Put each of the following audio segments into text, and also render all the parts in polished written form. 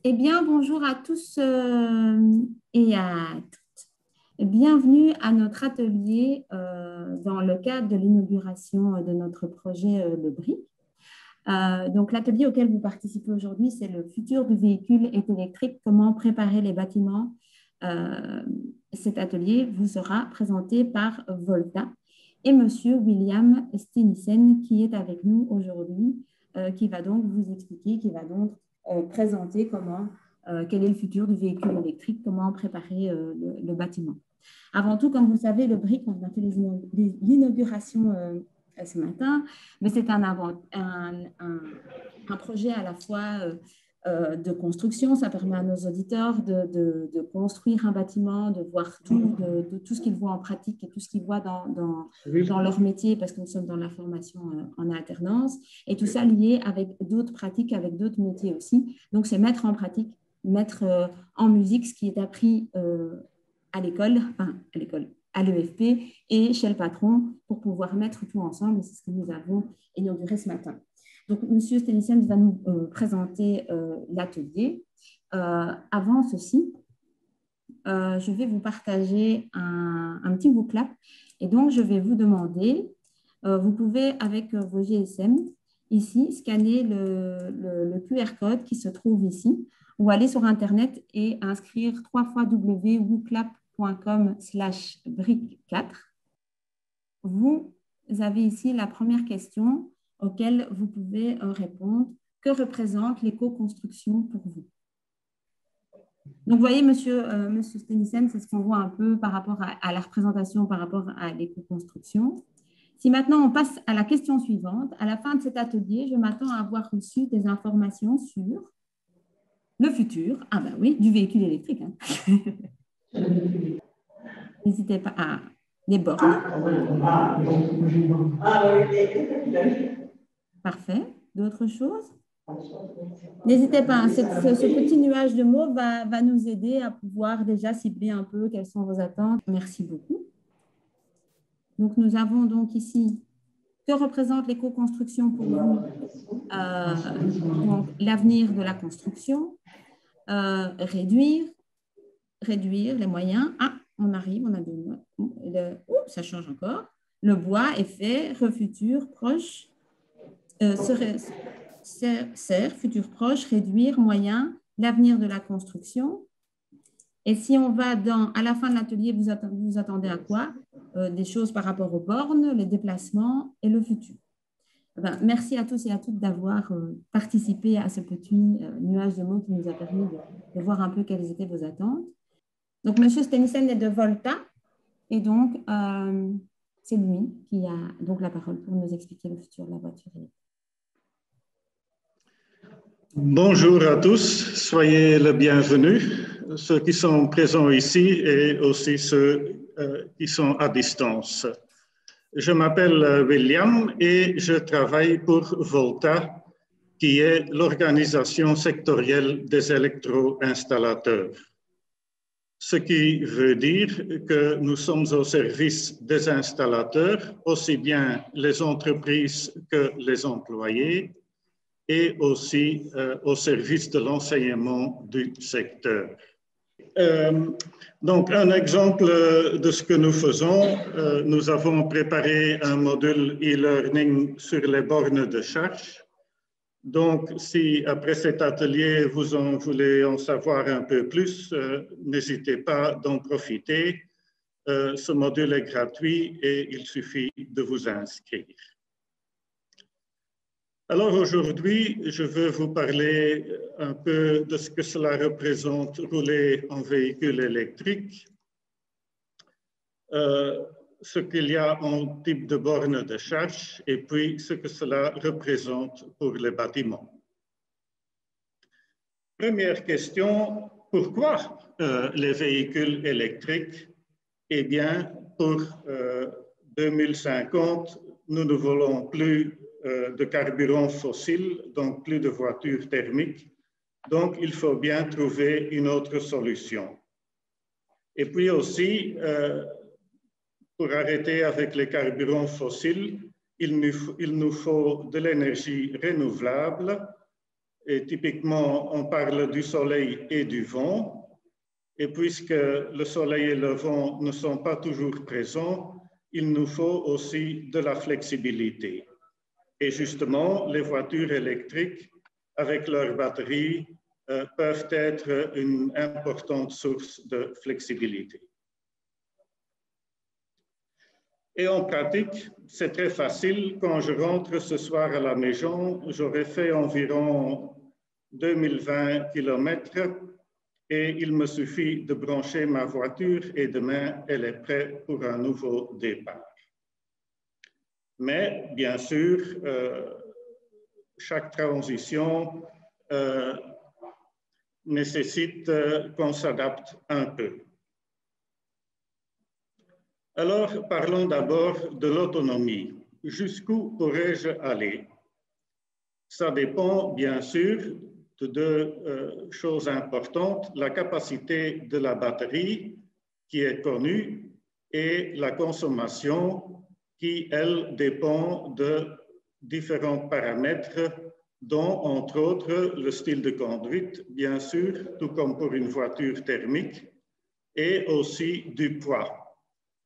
Eh bien, bonjour à tous et à toutes. Bienvenue à notre atelier dans le cadre de l'inauguration de notre projet Le BRIC. Donc, l'atelier auquel vous participez aujourd'hui, c'est le futur du véhicule électrique, comment préparer les bâtiments. Euh, Cet atelier vous sera présenté par Volta et Monsieur William Stenissen qui est avec nous aujourd'hui, qui va donc vous expliquer, qui va donc présenter quel est le futur du véhicule électrique, comment préparer le bâtiment. Avant tout, comme vous le savez, le BRIC, on a fait l'inauguration ce matin, mais c'est un projet à la fois de construction. Ça permet à nos auditeurs de construire un bâtiment, de voir de tout ce qu'ils voient en pratique et tout ce qu'ils voient dans leur métier, parce que nous sommes dans la formation en alternance, et tout ça lié avec d'autres pratiques, avec d'autres métiers aussi. Donc, c'est mettre en pratique, mettre en musique ce qui est appris à l'école, à l'EFP et chez le patron pour pouvoir mettre tout ensemble. C'est ce que nous avons inauguré ce matin. Donc, M. Stenissen va nous présenter l'atelier. Avant ceci, je vais vous partager un petit booklet. Et donc, je vais vous demander, vous pouvez, avec vos GSM, ici, scanner le QR code qui se trouve ici, ou aller sur Internet et inscrire 3 fois www.wooklap.com/bric4. Vous avez ici la première question auquel vous pouvez répondre. Que représente l'éco-construction pour vous? Donc, vous voyez, monsieur Stenissen, c'est ce qu'on voit un peu par rapport à la représentation, par rapport à l'éco-construction. Si maintenant on passe à la question suivante, à la fin de cet atelier, je m'attends à avoir reçu des informations sur le futur, du véhicule électrique. Hein. N'hésitez pas à les bornes. Parfait. D'autres choses? N'hésitez pas, ce petit nuage de mots va nous aider à pouvoir déjà cibler un peu quelles sont vos attentes. Merci beaucoup. Donc, nous avons donc ici, que représente l'éco-construction pour vous? Donc, l'avenir de la construction, réduire les moyens. Ah, on arrive, on a deux mots. Ça change encore. Le bois, effet, futur, proche, sert, futur proche, réduire, moyen, l'avenir de la construction. Et si on va à la fin de l'atelier, vous attendez à quoi? Des choses par rapport aux bornes, les déplacements et le futur. Merci à tous et à toutes d'avoir participé à ce petit nuage de mots qui nous a permis de voir un peu quelles étaient vos attentes. Donc, M. Stenissen est de Volta et donc c'est lui qui a donc la parole pour nous expliquer le futur de la voiture électrique. Bonjour à tous, soyez les bienvenus, ceux qui sont présents ici et aussi ceux qui sont à distance. Je m'appelle William et je travaille pour Volta, qui est l'organisation sectorielle des électro-installateurs. Ce qui veut dire que nous sommes au service des installateurs, aussi bien les entreprises que les employés, et aussi au service de l'enseignement du secteur. Donc, un exemple de ce que nous faisons, nous avons préparé un module e-learning sur les bornes de charge. Donc, si après cet atelier, vous en voulez en savoir un peu plus, n'hésitez pas d'en profiter. Ce module est gratuit et il suffit de vous inscrire. Alors aujourd'hui, je veux vous parler un peu de ce que cela représente rouler en véhicule électrique, ce qu'il y a en type de borne de charge et puis ce que cela représente pour les bâtiments. Première question, pourquoi les véhicules électriques? Eh bien, pour 2050, nous ne voulons plus de carburant fossile, donc plus de voitures thermiques. Donc, il faut bien trouver une autre solution. Et puis aussi, pour arrêter avec les carburants fossiles, il nous faut de l'énergie renouvelable Et typiquement, on parle du soleil et du vent. Et puisque le soleil et le vent ne sont pas toujours présents, il nous faut aussi de la flexibilité. Et justement, les voitures électriques, avec leurs batteries, peuvent être une importante source de flexibilité. Et en pratique, c'est très facile. Quand je rentre ce soir à la maison, j'aurai fait environ 2020 km et il me suffit de brancher ma voiture et demain, elle est prête pour un nouveau départ. Mais bien sûr, chaque transition nécessite qu'on s'adapte un peu. Alors, parlons d'abord de l'autonomie. Jusqu'où pourrais-je aller? Ça dépend, bien sûr, de deux choses importantes, la capacité de la batterie qui est connue et la consommation qui, elle, dépend de différents paramètres, dont, entre autres, le style de conduite, bien sûr, tout comme pour une voiture thermique, et aussi du poids.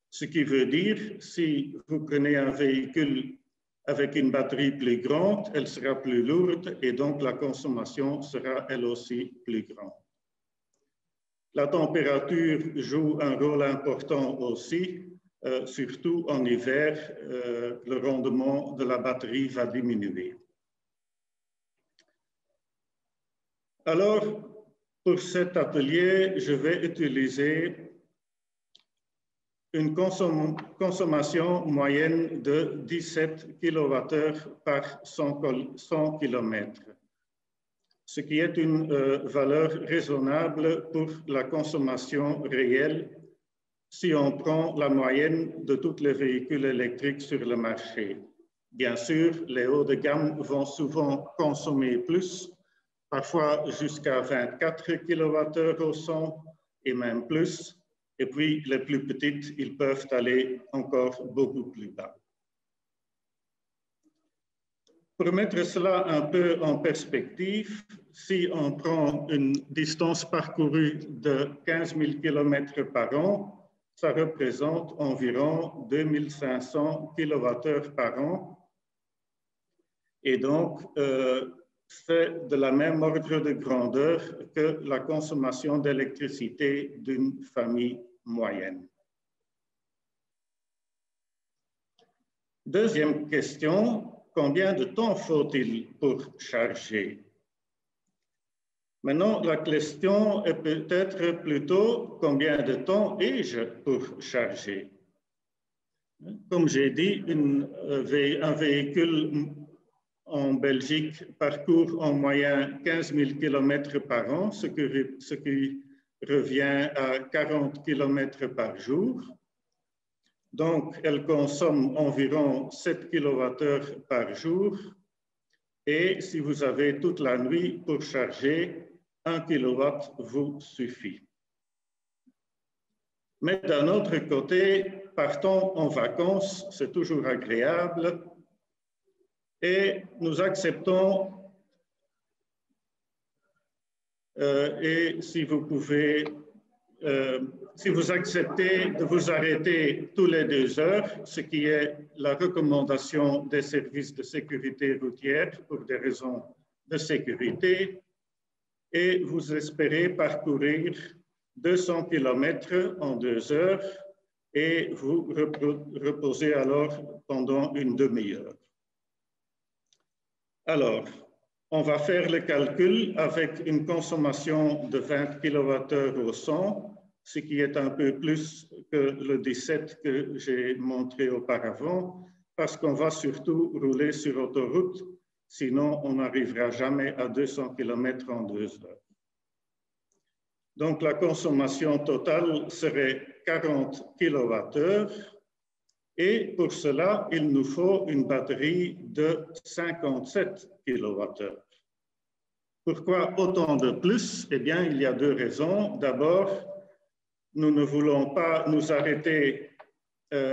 Ce qui veut dire, si vous prenez un véhicule avec une batterie plus grande, elle sera plus lourde et donc la consommation sera elle aussi plus grande. La température joue un rôle important aussi, surtout en hiver, le rendement de la batterie va diminuer. Alors, pour cet atelier, je vais utiliser une consommation moyenne de 17 kWh par 100 km, ce qui est une valeur raisonnable pour la consommation réelle si on prend la moyenne de tous les véhicules électriques sur le marché. Bien sûr, les hauts de gamme vont souvent consommer plus, parfois jusqu'à 24 kWh au 100 et même plus. Et puis, les plus petites, ils peuvent aller encore beaucoup plus bas. Pour mettre cela un peu en perspective, si on prend une distance parcourue de 15 000 km par an, ça représente environ 2500 kWh par an. Et donc, c'est de la même ordre de grandeur que la consommation d'électricité d'une famille moyenne. Deuxième question, combien de temps faut-il pour charger? Maintenant, la question est peut-être plutôt combien de temps ai-je pour charger? Comme j'ai dit, un véhicule en Belgique parcourt en moyenne 15 000 km par an, ce qui revient à 40 km par jour. Donc, elle consomme environ 7 kWh par jour. Et si vous avez toute la nuit pour charger, 1 kW vous suffit. Mais d'un autre côté, partons en vacances, c'est toujours agréable. Et nous acceptons, et si vous pouvez, si vous acceptez de vous arrêter tous les 2 heures, ce qui est la recommandation des services de sécurité routière pour des raisons de sécurité, et vous espérez parcourir 200 km en 2 heures et vous reposez alors pendant une demi-heure. Alors, on va faire le calcul avec une consommation de 20 kWh au 100, ce qui est un peu plus que le 17 que j'ai montré auparavant, parce qu'on va surtout rouler sur autoroute, sinon on n'arrivera jamais à 200 km en 2 heures. Donc la consommation totale serait 40 kWh. Et pour cela, il nous faut une batterie de 57 kWh. Pourquoi autant de plus? Eh bien, il y a 2 raisons. D'abord, nous ne voulons pas nous arrêter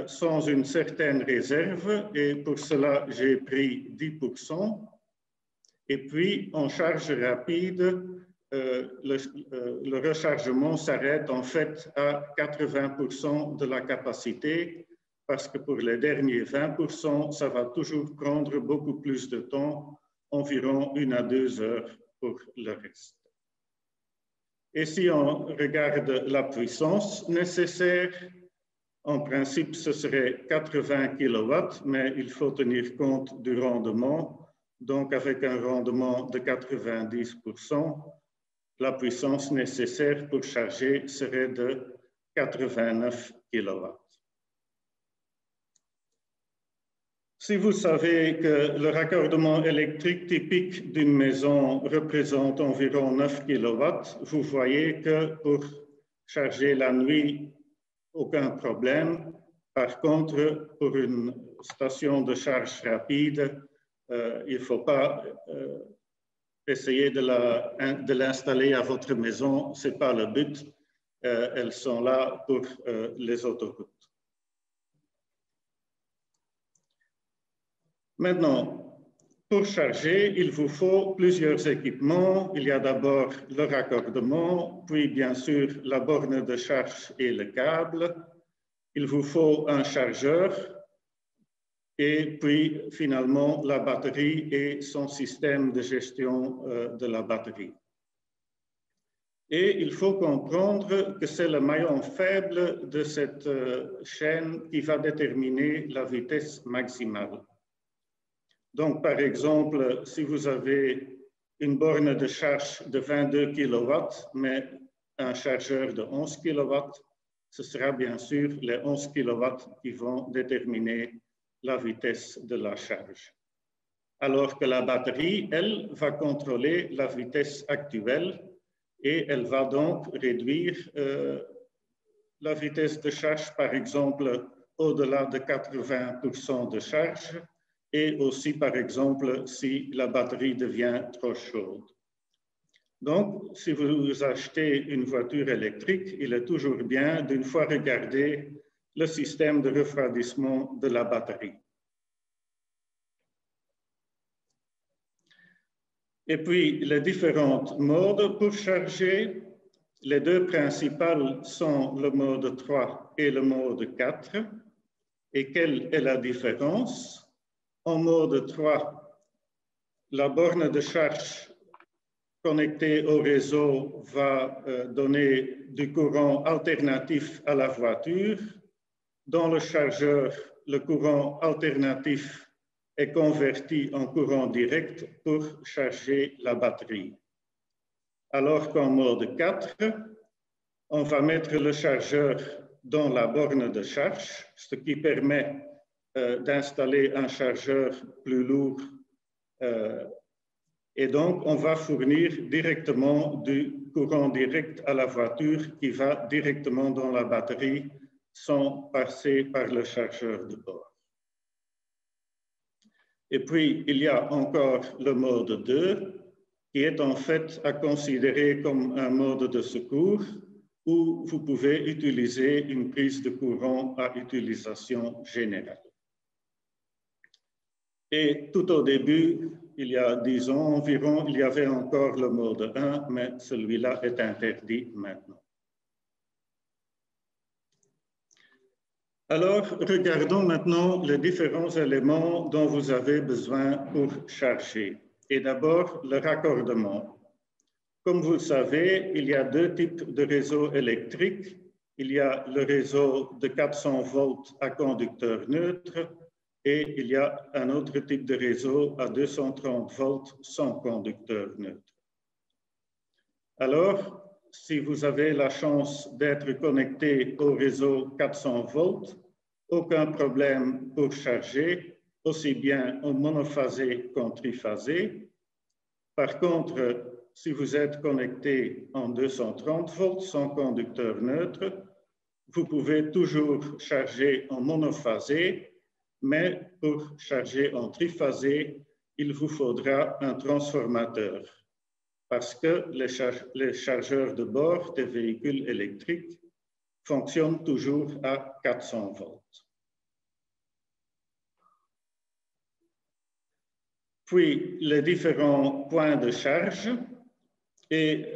sans une certaine réserve et pour cela, j'ai pris 10%. Et puis, en charge rapide, le rechargement s'arrête en fait à 80% de la capacité, parce que pour les derniers 20%, ça va toujours prendre beaucoup plus de temps, environ 1 à 2 heures pour le reste. Et si on regarde la puissance nécessaire, en principe, ce serait 80 kW, mais il faut tenir compte du rendement. Donc, avec un rendement de 90%, la puissance nécessaire pour charger serait de 89 kW. Si vous savez que le raccordement électrique typique d'une maison représente environ 9 kW, vous voyez que pour charger la nuit, aucun problème. Par contre, pour une station de charge rapide, il ne faut pas essayer de l'installer à votre maison. Ce n'est pas le but. Elles sont là pour les autoroutes. Maintenant, pour charger, il vous faut plusieurs équipements. Il y a d'abord le raccordement, puis bien sûr la borne de charge et le câble. Il vous faut un chargeur et puis finalement la batterie et son système de gestion de la batterie. Et il faut comprendre que c'est le maillon faible de cette chaîne qui va déterminer la vitesse maximale. Donc, par exemple, si vous avez une borne de charge de 22 kW, mais un chargeur de 11 kW, ce sera bien sûr les 11 kW qui vont déterminer la vitesse de la charge. Alors que la batterie, elle, va contrôler la vitesse actuelle et elle va donc réduire la vitesse de charge, par exemple, au-delà de 80% de charge, et aussi, par exemple, si la batterie devient trop chaude. Donc, si vous achetez une voiture électrique, il est toujours bien d'une fois regarder le système de refroidissement de la batterie. Et puis, les différents modes pour charger. Les deux principales sont le mode 3 et le mode 4. Et quelle est la différence? En mode 3, la borne de charge connectée au réseau va donner du courant alternatif à la voiture. Dans le chargeur, le courant alternatif est converti en courant direct pour charger la batterie. Alors qu'en mode 4, on va mettre le chargeur dans la borne de charge, ce qui permet d'installer un chargeur plus lourd et donc on va fournir directement du courant direct à la voiture qui va directement dans la batterie sans passer par le chargeur de bord. Et puis il y a encore le mode 2 qui est en fait à considérer comme un mode de secours où vous pouvez utiliser une prise de courant à utilisation générale. Et tout au début, il y a 10 ans environ, il y avait encore le mode 1, mais celui-là est interdit maintenant. Alors, regardons maintenant les différents éléments dont vous avez besoin pour charger. Et d'abord, le raccordement. Comme vous le savez, il y a deux types de réseaux électriques. Il y a le réseau de 400 volts à conducteur neutre et il y a un autre type de réseau à 230 volts sans conducteur neutre. Alors, si vous avez la chance d'être connecté au réseau 400 volts, aucun problème pour charger, aussi bien en monophasé qu'en triphasé. Par contre, si vous êtes connecté en 230 volts sans conducteur neutre, vous pouvez toujours charger en monophasé, mais pour charger en triphasé, il vous faudra un transformateur parce que les chargeurs de bord des véhicules électriques fonctionnent toujours à 400 volts. puis les différents points de charge et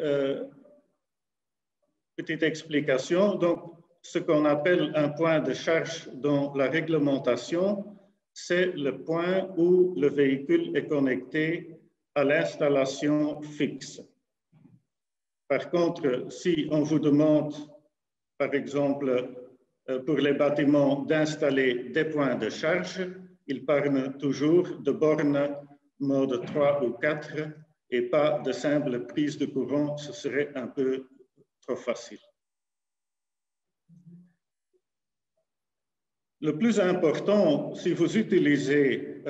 petite explication. Donc, ce qu'on appelle un point de charge dans la réglementation, c'est le point où le véhicule est connecté à l'installation fixe. Par contre, si on vous demande, par exemple, pour les bâtiments d'installer des points de charge, ils parlent toujours de bornes mode 3 ou 4 et pas de simple prise de courant, ce serait un peu trop facile. Le plus important, si vous utilisez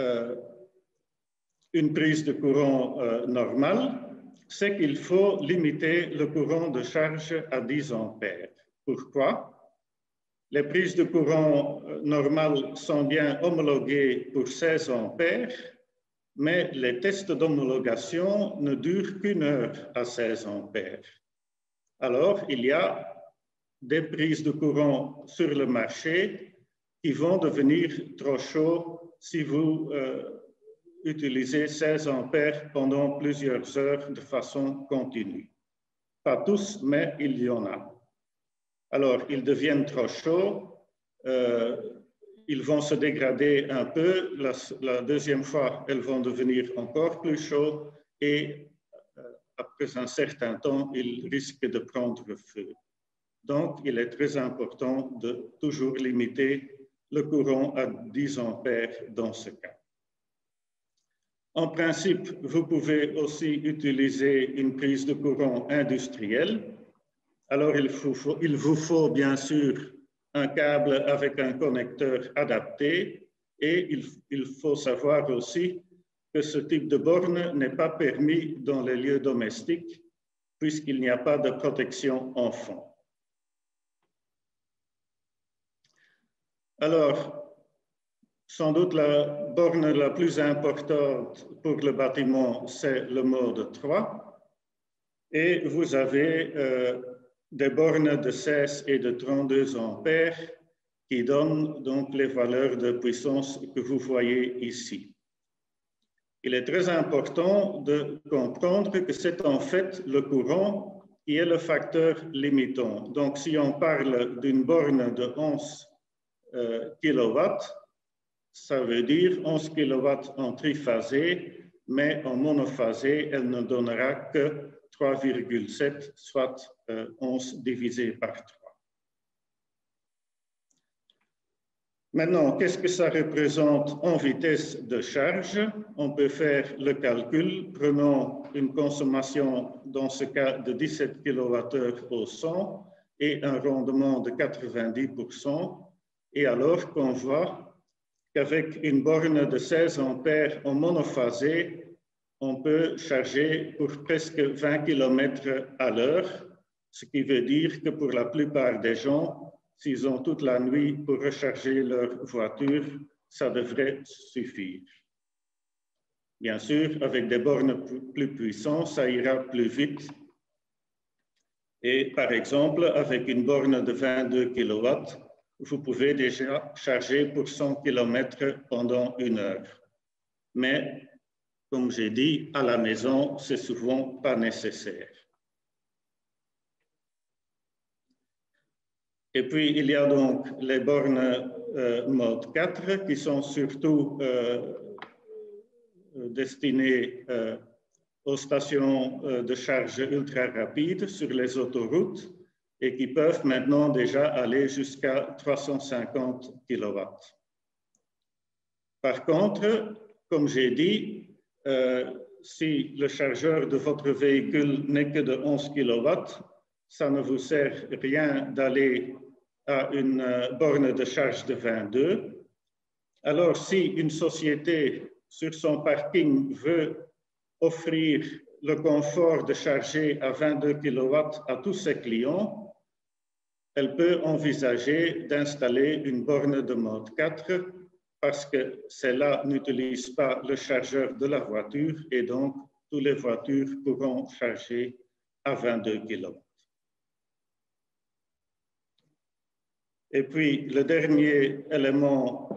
une prise de courant normale, c'est qu'il faut limiter le courant de charge à 10 ampères. Pourquoi? Les prises de courant normales sont bien homologuées pour 16 ampères, mais les tests d'homologation ne durent qu'1 heure à 16 ampères. Alors, il y a des prises de courant sur le marché qui vont devenir trop chauds si vous utilisez 16 ampères pendant plusieurs heures de façon continue. Pas tous, mais il y en a. Alors, ils deviennent trop chauds, ils vont se dégrader un peu. La deuxième fois, elles vont devenir encore plus chauds et après un certain temps, ils risquent de prendre feu. Donc, il est très important de toujours limiter le courant à 10 ampères dans ce cas. En principe, vous pouvez aussi utiliser une prise de courant industrielle. Alors, il vous faut bien sûr un câble avec un connecteur adapté et il faut savoir aussi que ce type de borne n'est pas permis dans les lieux domestiques puisqu'il n'y a pas de protection en fond. Alors, sans doute la borne la plus importante pour le bâtiment, c'est le mode 3. Et vous avez des bornes de 16 et de 32 ampères qui donnent donc les valeurs de puissance que vous voyez ici. Il est très important de comprendre que c'est en fait le courant qui est le facteur limitant. Donc, si on parle d'une borne de 11 kW, ça veut dire 11 kW en triphasé, mais en monophasé, elle ne donnera que 3,7, soit 11 divisé par 3. Maintenant, qu'est-ce que ça représente en vitesse de charge? On peut faire le calcul, prenant une consommation, dans ce cas, de 17 kWh au 100 et un rendement de 90%. Et alors qu'on voit qu'avec une borne de 16 ampères en monophasé, on peut charger pour presque 20 km à l'heure, ce qui veut dire que pour la plupart des gens, s'ils ont toute la nuit pour recharger leur voiture, ça devrait suffire. Bien sûr, avec des bornes plus puissantes, ça ira plus vite. Et par exemple, avec une borne de 22 kW, vous pouvez déjà charger pour 100 km pendant 1 heure. Mais, comme j'ai dit, à la maison, c'est souvent pas nécessaire. Et puis, il y a donc les bornes mode 4 qui sont surtout destinées aux stations de charge ultra rapide sur les autoroutes et qui peuvent maintenant déjà aller jusqu'à 350 kW. Par contre, comme j'ai dit, si le chargeur de votre véhicule n'est que de 11 kW, ça ne vous sert rien d'aller à une borne de charge de 22. Alors, si une société sur son parking veut offrir le confort de charger à 22 kW à tous ses clients, elle peut envisager d'installer une borne de mode 4 parce que celle-là n'utilise pas le chargeur de la voiture et donc toutes les voitures pourront charger à 22 kW. Et puis, le dernier élément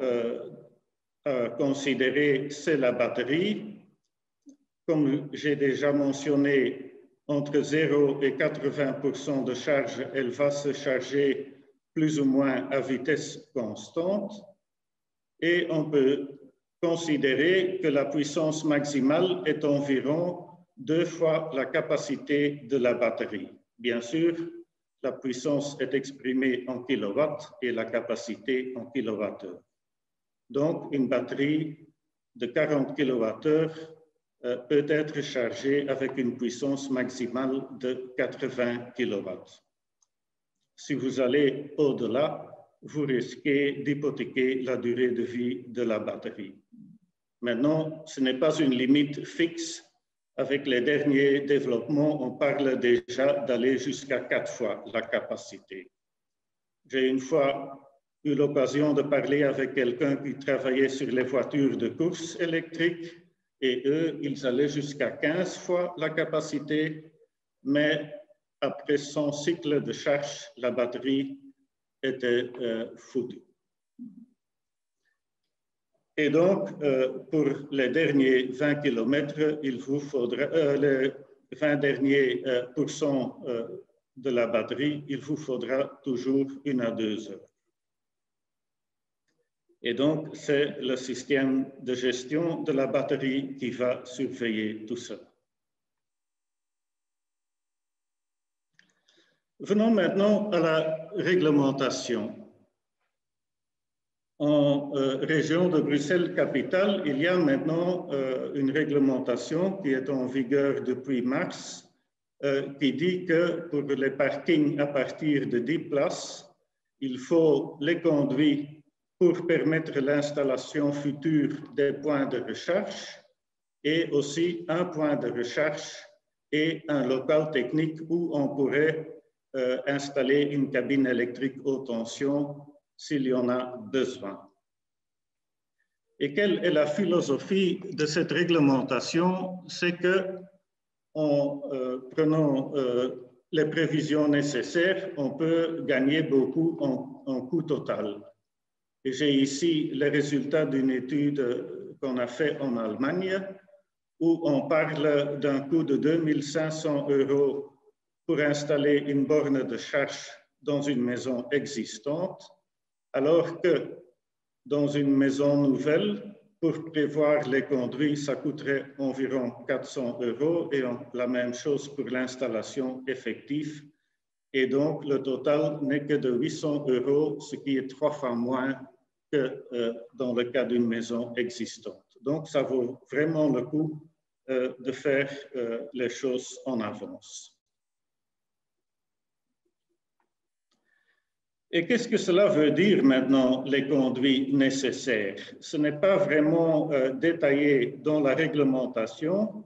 à considérer, c'est la batterie. comme j'ai déjà mentionné, entre 0 et 80% de charge, elle va se charger plus ou moins à vitesse constante. Et on peut considérer que la puissance maximale est environ 2 fois la capacité de la batterie. Bien sûr, la puissance est exprimée en kilowatts et la capacité en kilowattheures. Donc, une batterie de 40 kWh peut être chargée avec une puissance maximale de 80 kW. Si vous allez au-delà, vous risquez d'hypothéquer la durée de vie de la batterie. Maintenant, ce n'est pas une limite fixe. Avec les derniers développements, on parle déjà d'aller jusqu'à 4 fois la capacité. J'ai une fois eu l'occasion de parler avec quelqu'un qui travaillait sur les voitures de course électriques et eux, ils allaient jusqu'à 15 fois la capacité, mais après 100 cycles de charge, la batterie était foutue. Et donc, pour les derniers 20 km, il vous faudra, les 20 derniers pourcents de la batterie, il vous faudra toujours 1 à 2 heures. Et donc, c'est le système de gestion de la batterie qui va surveiller tout ça. Venons maintenant à la réglementation. En région de Bruxelles-Capitale, il y a maintenant une réglementation qui est en vigueur depuis mars, qui dit que pour les parkings à partir de 10 places, il faut les conduits pour permettre l'installation future des points de recharge et aussi un point de recharge et un local technique où on pourrait installer une cabine électrique haute tension s'il y en a besoin. Et quelle est la philosophie de cette réglementation? C'est que en prenant les prévisions nécessaires, on peut gagner beaucoup en coût total. Et j'ai ici les résultats d'une étude qu'on a faite en Allemagne où on parle d'un coût de 2 500 € pour installer une borne de charge dans une maison existante, alors que dans une maison nouvelle, pour prévoir les conduits, ça coûterait environ 400 € et la même chose pour l'installation effective. Et donc, le total n'est que de 800 €, ce qui est 3 fois moins que dans le cas d'une maison existante. Donc, ça vaut vraiment le coup de faire les choses en avance. Et qu'est-ce que cela veut dire maintenant, les conduits nécessaires? Ce n'est pas vraiment détaillé dans la réglementation,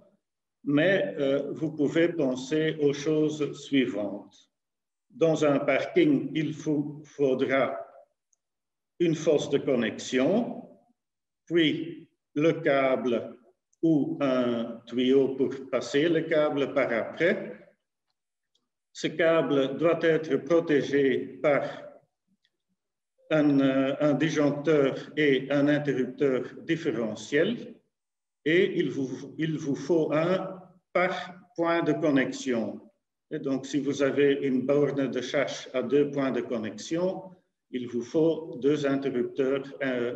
mais vous pouvez penser aux choses suivantes. Dans un parking, il vous faudra une fosse de connexion, puis le câble ou un tuyau pour passer le câble par après. Ce câble doit être protégé par un disjoncteur et un interrupteur différentiel et il vous faut un par point de connexion. Et donc, si vous avez une borne de charge à 2 points de connexion, il vous faut 2 interrupteurs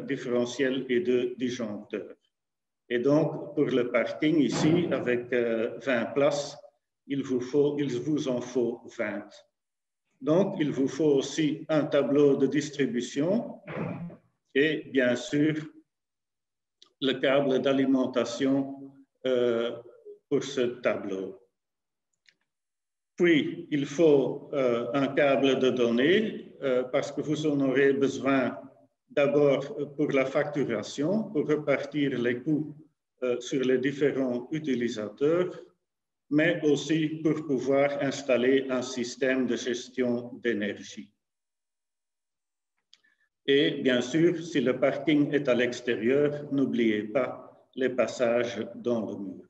différentiels et 2 disjoncteurs. Et donc, pour le parking ici, avec 20 places, il vous en faut 20. Donc, il vous faut aussi un tableau de distribution et bien sûr le câble d'alimentation pour ce tableau. Puis, il faut un câble de données parce que vous en aurez besoin d'abord pour la facturation, pour repartir les coûts sur les différents utilisateurs, mais aussi pour pouvoir installer un système de gestion d'énergie. Et bien sûr, si le parking est à l'extérieur, n'oubliez pas les passages dans le mur.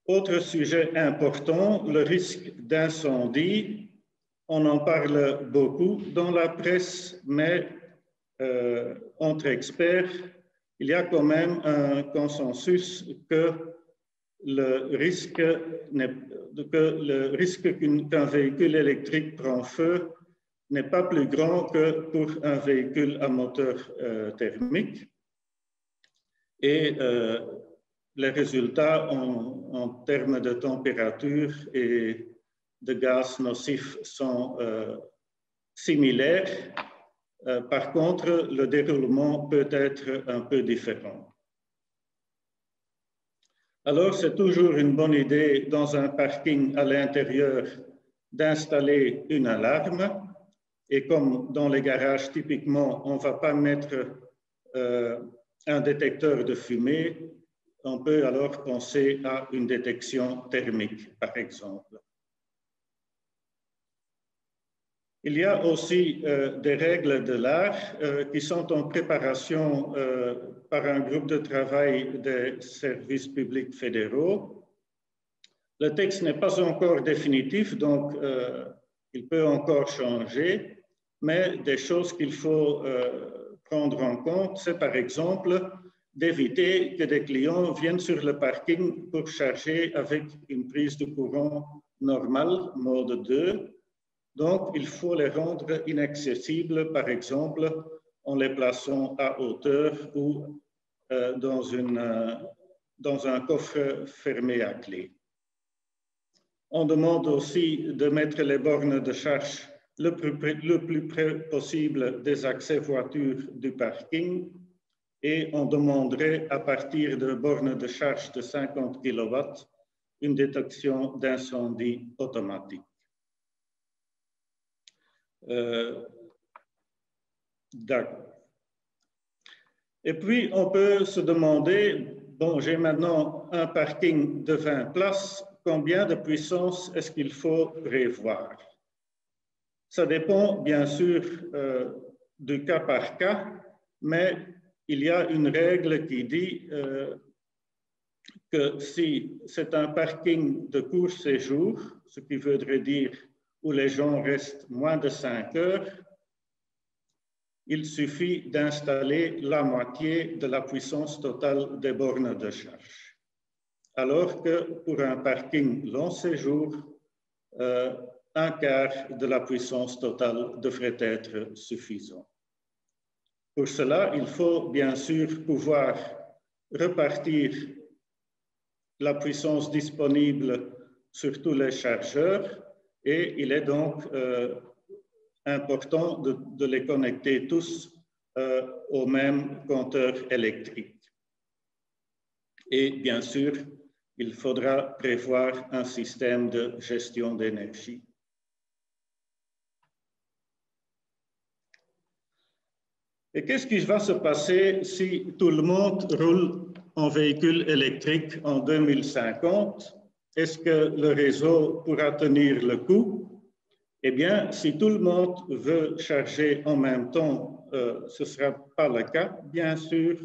Autre sujet important, le risque d'incendie. On en parle beaucoup dans la presse, mais entre experts, il y a quand même un consensus que le risque qu'un véhicule électrique prend feu n'est pas plus grand que pour un véhicule à moteur thermique. Et les résultats en termes de température et de gaz nocifs sont similaires. Par contre, le déroulement peut être un peu différent. Alors, c'est toujours une bonne idée dans un parking à l'intérieur d'installer une alarme. Et comme dans les garages, typiquement, on ne va pas mettre un détecteur de fumée, on peut alors penser à une détection thermique, par exemple. Il y a aussi des règles de l'art qui sont en préparation par un groupe de travail des services publics fédéraux. Le texte n'est pas encore définitif, donc il peut encore changer, mais des choses qu'il faut prendre en compte, c'est par exemple d'éviter que des clients viennent sur le parking pour charger avec une prise de courant normale, mode 2. Donc, il faut les rendre inaccessibles, par exemple, en les plaçant à hauteur ou dans un coffre fermé à clé. On demande aussi de mettre les bornes de charge le plus près possible des accès voitures du parking et on demanderait à partir de bornes de charge de 50 kW une détection d'incendie automatique. D'accord. Et puis, on peut se demander, bon, j'ai maintenant un parking de 20 places, combien de puissance est-ce qu'il faut prévoir? Ça dépend, bien sûr, du cas par cas, mais il y a une règle qui dit que si c'est un parking de court séjour, ce qui voudrait dire où les gens restent moins de 5 heures, il suffit d'installer la moitié de la puissance totale des bornes de charge. Alors que pour un parking long séjour, un quart de la puissance totale devrait être suffisant. Pour cela, il faut bien sûr pouvoir repartir la puissance disponible sur tous les chargeurs et il est donc important de les connecter tous au même compteur électrique. Et bien sûr, il faudra prévoir un système de gestion d'énergie. Et qu'est-ce qui va se passer si tout le monde roule en véhicule électrique en 2050? Est-ce que le réseau pourra tenir le coup? Eh bien, si tout le monde veut charger en même temps, ce ne sera pas le cas, bien sûr.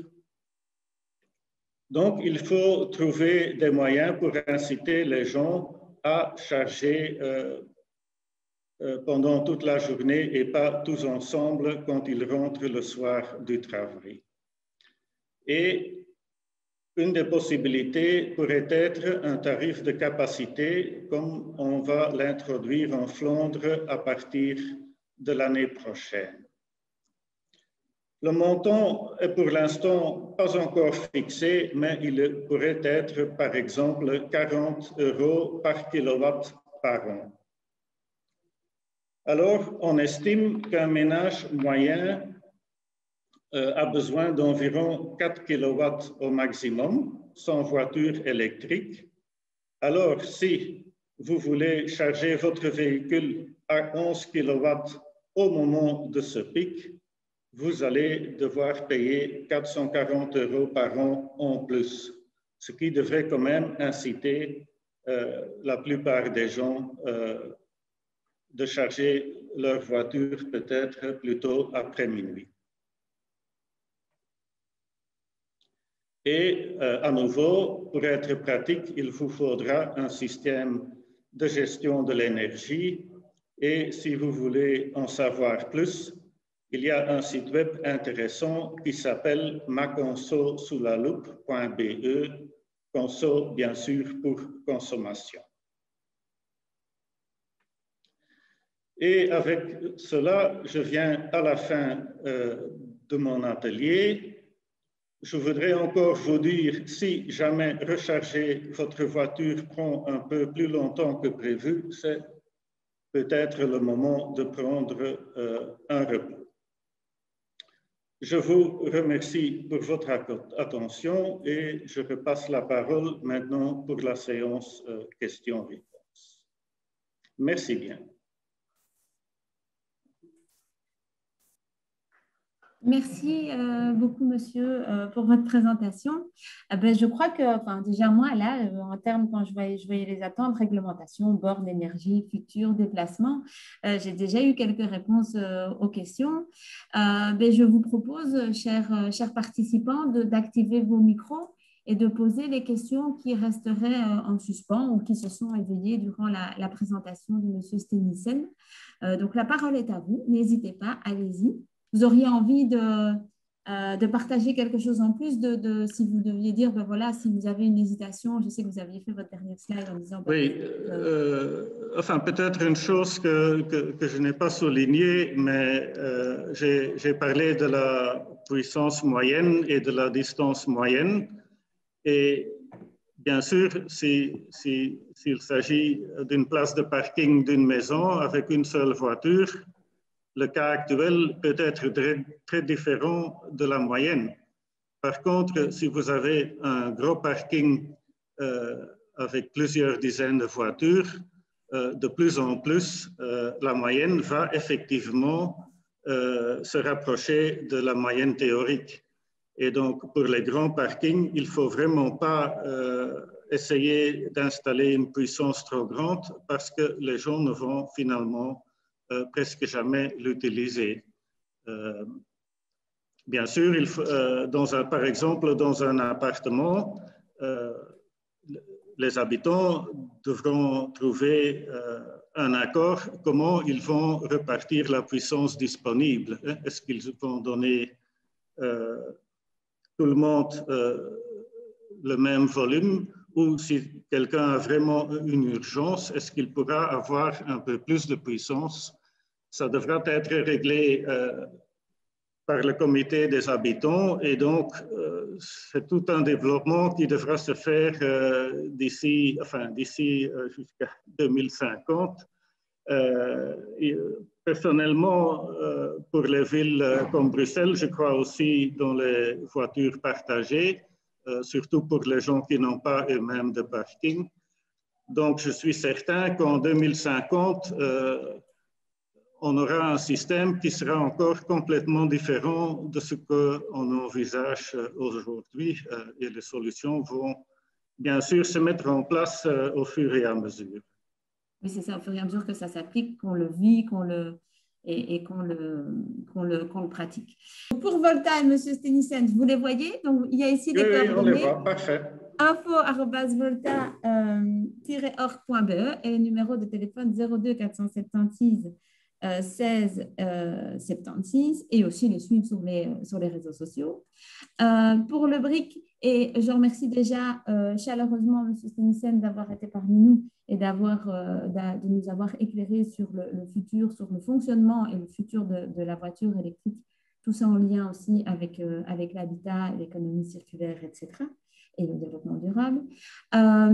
Donc, il faut trouver des moyens pour inciter les gens à charger pendant toute la journée et pas tous ensemble quand ils rentrent le soir du travail. Et une des possibilités pourrait être un tarif de capacité comme on va l'introduire en Flandre à partir de l'année prochaine. Le montant est pour l'instant pas encore fixé, mais il pourrait être par exemple 40 € par kilowatt par an. Alors, on estime qu'un ménage moyen a besoin d'environ 4 kW au maximum, sans voiture électrique. Alors, si vous voulez charger votre véhicule à 11 kW au moment de ce pic, vous allez devoir payer 440 € par an en plus, ce qui devrait quand même inciter la plupart des gens de charger leur voiture peut-être plutôt après minuit. Et à nouveau, pour être pratique, il vous faudra un système de gestion de l'énergie. Et si vous voulez en savoir plus, Il y a un site web intéressant qui s'appelle maconso-sous-la-loupe.be, conso bien sûr pour consommation. Et avec cela, je viens à la fin de mon atelier. Je voudrais encore vous dire, si jamais recharger votre voiture prend un peu plus longtemps que prévu, c'est peut-être le moment de prendre un repos. Je vous remercie pour votre attention et je repasse la parole maintenant pour la séance questions-réponses. Merci bien. Merci beaucoup, monsieur, pour votre présentation. Je crois que, déjà, moi, là, en termes, quand je voyais les attentes, réglementation, borne, énergie, futur, déplacement, j'ai déjà eu quelques réponses aux questions. Je vous propose, chers participants, d'activer vos micros et de poser les questions qui resteraient en suspens ou qui se sont éveillées durant la présentation de monsieur Stenissen. Donc, la parole est à vous. N'hésitez pas, allez-y. Vous auriez envie de partager quelque chose en plus si vous deviez dire, voilà, si vous avez une hésitation, je sais que vous aviez fait votre dernière slide en disant… Oui, enfin peut-être une chose que je n'ai pas soulignée, mais j'ai parlé de la puissance moyenne et de la distance moyenne. Et bien sûr, s'il s'agit d'une place de parking d'une maison avec une seule voiture, le cas actuel peut être très différent de la moyenne. Par contre, si vous avez un gros parking avec plusieurs dizaines de voitures, de plus en plus, la moyenne va effectivement se rapprocher de la moyenne théorique. Et donc, pour les grands parkings, il ne faut vraiment pas essayer d'installer une puissance trop grande parce que les gens ne vont finalement presque jamais l'utiliser. Bien sûr, par exemple, dans un appartement, les habitants devront trouver un accord comment ils vont repartir la puissance disponible. Est-ce qu'ils vont donner tout le monde le même volume ou si quelqu'un a vraiment une urgence, est-ce qu'il pourra avoir un peu plus de puissance? Ça devra être réglé par le comité des habitants et donc c'est tout un développement qui devra se faire d'ici jusqu'à 2050. Personnellement, pour les villes comme Bruxelles, je crois aussi dans les voitures partagées, surtout pour les gens qui n'ont pas eux-mêmes de parking. Donc, je suis certain qu'en 2050, on aura un système qui sera encore complètement différent de ce qu'on envisage aujourd'hui et les solutions vont bien sûr se mettre en place au fur et à mesure. Oui, c'est ça, au fur et à mesure que ça s'applique, qu'on le vit, qu'on le pratique. Pour Volta et M. Stenissen, vous les voyez? Donc, il y a ici des coordonnées. Oui, on les voit, parfait. info@volta-org.be et le numéro de téléphone 02 476 16 76 et aussi les suivre sur les réseaux sociaux. Pour le BRIC, et je remercie déjà chaleureusement M. Stenissen d'avoir été parmi nous et de nous avoir éclairé sur le futur, sur le fonctionnement et le futur de la voiture électrique, tout ça en lien aussi avec l'habitat, l'économie circulaire, etc. et le développement durable.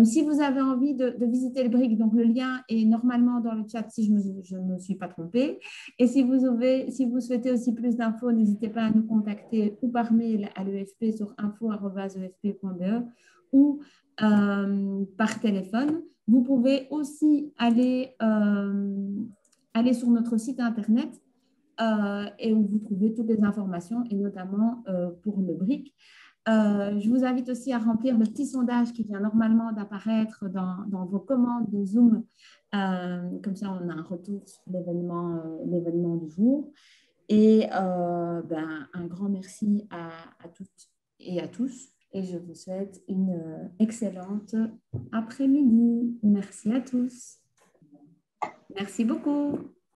Si vous avez envie de visiter le BRIC, donc le lien est normalement dans le chat si je ne me suis pas trompée. Et si vous souhaitez aussi plus d'infos, n'hésitez pas à nous contacter ou par mail à l'EFP sur info@efp.be ou par téléphone. Vous pouvez aussi aller sur notre site internet et où vous trouvez toutes les informations et notamment pour le BRIC. Je vous invite aussi à remplir le petit sondage qui vient normalement d'apparaître dans vos commandes de Zoom. Comme ça, on a un retour sur l'événement du jour. Et un grand merci à toutes et à tous. Et je vous souhaite une excellente après-midi. Merci à tous. Merci beaucoup.